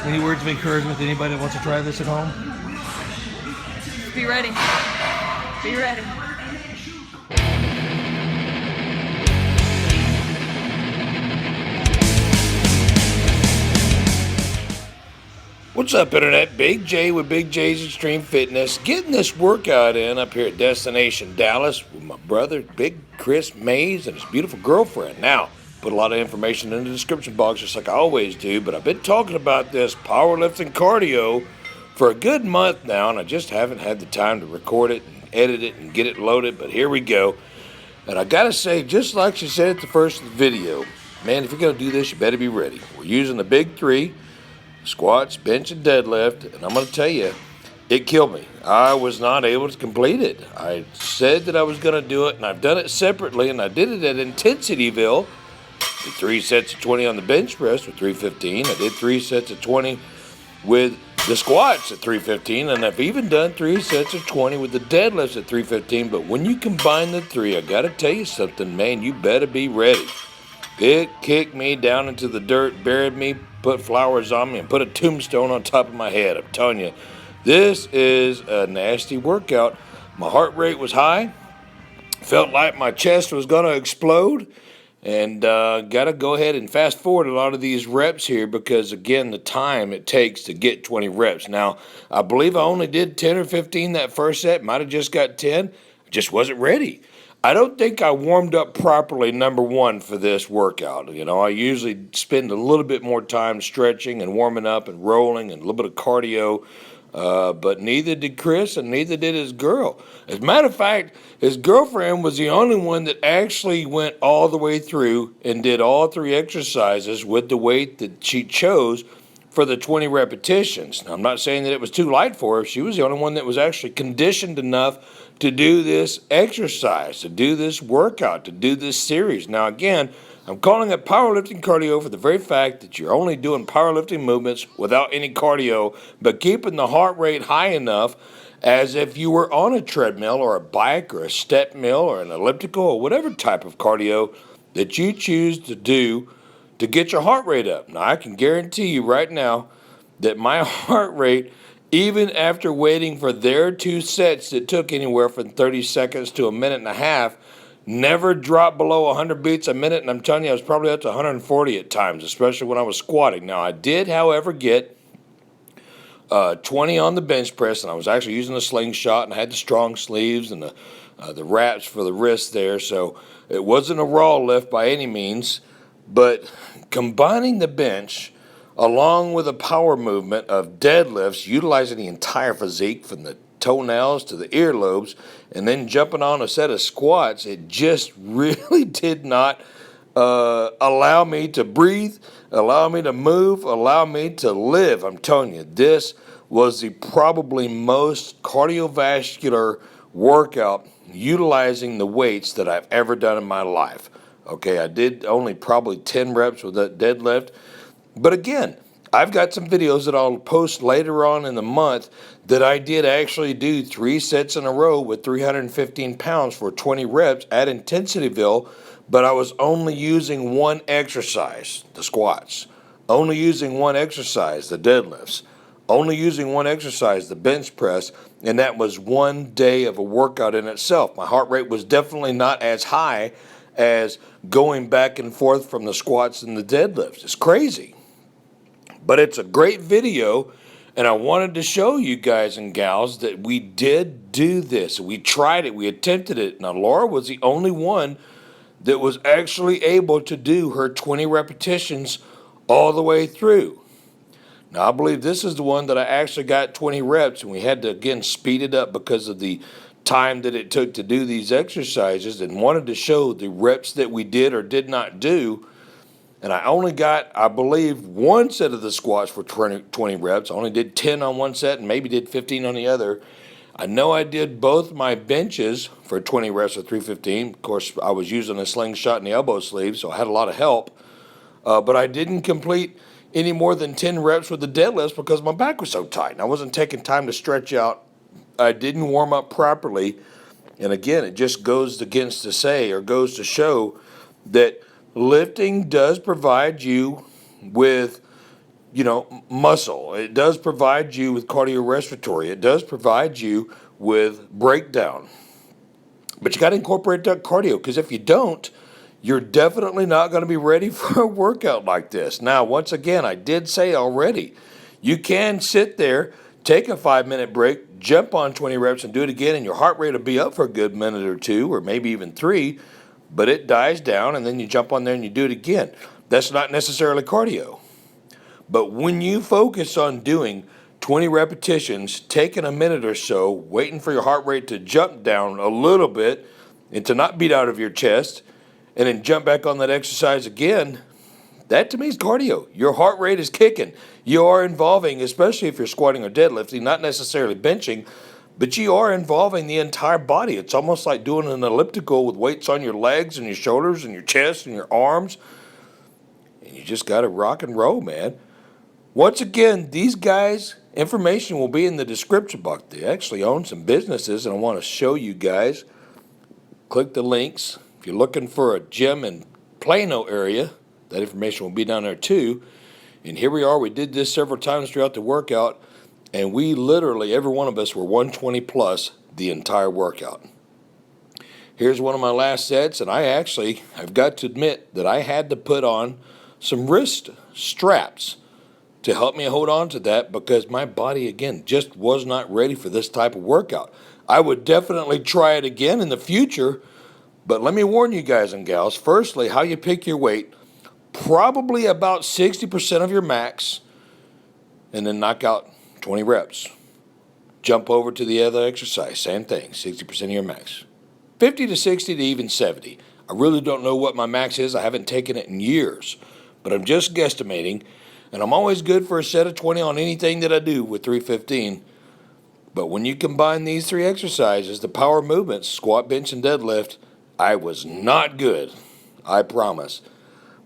Any words of encouragement to anybody that wants to try this at home? Be ready. Be ready. What's up, Internet? Big J with Big J's Extreme Fitness, getting this workout in up here at Destination Dallas with my brother, Big Chris Mays, and his beautiful girlfriend. Now, put a lot of information in the description box, just like I always do, but I've been talking about this powerlifting cardio for a good month now, and I just haven't had the time to record it and edit it and get it loaded, but here we go. And I gotta say, just like she said at the first of the video, man, if you're gonna do this, you better be ready. We're using the big three: squats, bench, and deadlift, and I'm going to tell you, it killed me. I was not able to complete it. I said that I was going to do it, and I've done it separately, and I did it at Intensityville. Did 3 sets of 20 on the bench press with 315. I did 3 sets of 20 with the squats at 315, and I've even done 3 sets of 20 with the deadlifts at 315, but when you combine the three, I got to tell you something, man, you better be ready. It kicked me down into the dirt, buried me, put flowers on me, and put a tombstone on top of my head. I'm telling you, this is a nasty workout. My heart rate was high. Felt like my chest was going to explode. And got to go ahead and fast forward a lot of these reps here because, again, the time it takes to get 20 reps. Now, I believe I only did 10 or 15 that first set. Might have just got 10. Just wasn't ready. I don't think I warmed up properly, number one, for this workout. You know, I usually spend a little bit more time stretching and warming up and rolling and a little bit of cardio, but neither did Chris and neither did his girl. As a matter of fact, his girlfriend was the only one that actually went all the way through and did all 3 exercises with the weight that she chose for the 20 repetitions. Now, I'm not saying that it was too light for her. She was the only one that was actually conditioned enough to do this exercise, to do this workout, to do this series. Now, again, I'm calling it powerlifting cardio for the very fact that you're only doing powerlifting movements without any cardio, but keeping the heart rate high enough as if you were on a treadmill or a bike or a step mill or an elliptical or whatever type of cardio that you choose to do to get your heart rate up. Now, I can guarantee you right now that my heart rate, even after waiting for their 2 sets that took anywhere from 30 seconds to a minute and a half, never dropped below 100 beats a minute, and I'm telling you, I was probably up to 140 at times, especially when I was squatting. Now, I did, however, get 20 on the bench press, and I was actually using a slingshot, and I had the strong sleeves and the wraps for the wrist there, so it wasn't a raw lift by any means, but combining the bench along with a power movement of deadlifts, utilizing the entire physique from the toenails to the earlobes, and then jumping on a set of squats, it just really did not allow me to breathe, allow me to move, allow me to live. I'm telling you, this was the probably most cardiovascular workout utilizing the weights that I've ever done in my life. Okay, I did only probably 10 reps with that deadlift. But again, I've got some videos that I'll post later on in the month that I did actually do 3 sets in a row with 315 pounds for 20 reps at Intensityville, but I was only using one exercise, the squats, only using one exercise, the deadlifts, only using one exercise, the bench press, and that was one day of a workout in itself. My heart rate was definitely not as high as going back and forth from the squats and the deadlifts. It's crazy. But it's a great video, and I wanted to show you guys and gals that we did do this. We tried it. We attempted it. Now, Laura was the only one that was actually able to do her 20 repetitions all the way through. Now, I believe this is the one that I actually got 20 reps, and we had to, again, speed it up because of the time that it took to do these exercises, and wanted to show the reps that we did or did not do. And I only got, I believe, 1 set of the squats for 20 reps. I only did 10 on 1 set and maybe did 15 on the other. I know I did both my benches for 20 reps at 315. Of course, I was using a slingshot and the elbow sleeve, so I had a lot of help. But I didn't complete any more than 10 reps with the deadlifts because my back was so tight. And I wasn't taking time to stretch out. I didn't warm up properly. And again, it just goes to show that lifting does provide you with muscle. It does provide you with cardiorespiratory. It does provide you with breakdown. But you got to incorporate that cardio, because if you don't, you're definitely not going to be ready for a workout like this. Now, once again, I did say already, you can sit there, take a 5-minute break, jump on 20 reps and do it again, and your heart rate will be up for a good minute or two, or maybe even 3, but it dies down, and then you jump on there and you do it again. That's not necessarily cardio. But when you focus on doing 20 repetitions, taking a minute or so, waiting for your heart rate to jump down a little bit and to not beat out of your chest, and then jump back on that exercise again, that to me is cardio. Your heart rate is kicking. You are involving, especially if you're squatting or deadlifting, not necessarily benching, but you are involving the entire body. It's almost like doing an elliptical with weights on your legs and your shoulders and your chest and your arms. And you just got to rock and roll, man. Once again, these guys, information will be in the description box. They actually own some businesses, and I want to show you guys. Click the links. If you're looking for a gym in Plano area, that information will be down there too. And here we are. We did this several times throughout the workout, and we literally, every one of us, were 120 plus the entire workout. Here's one of my last sets, and I've got to admit that I had to put on some wrist straps to help me hold on to that, because my body, again, just was not ready for this type of workout. I would definitely try it again in the future, but let me warn you guys and gals, firstly, how you pick your weight, probably about 60% of your max, and then knock out 20 reps. Jump over to the other exercise, same thing, 60% of your max. 50 to 60 to even 70. I really don't know what my max is. I haven't taken it in years, but I'm just guesstimating. And I'm always good for a set of 20 on anything that I do with 315. But when you combine these 3 exercises, the power movements, squat, bench, and deadlift, I was not good. I promise.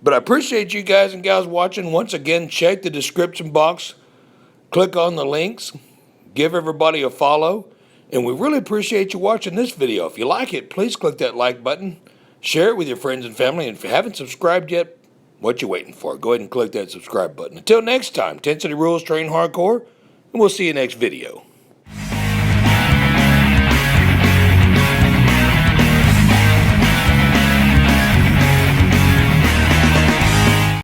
But I appreciate you guys and gals watching. Once again, check the description box. Click on the links. Give everybody a follow. And we really appreciate you watching this video. If you like it, please click that like button. Share it with your friends and family. And if you haven't subscribed yet, what you waiting for? Go ahead and click that subscribe button. Until next time, Intensity Rules, train hardcore, and we'll see you next video.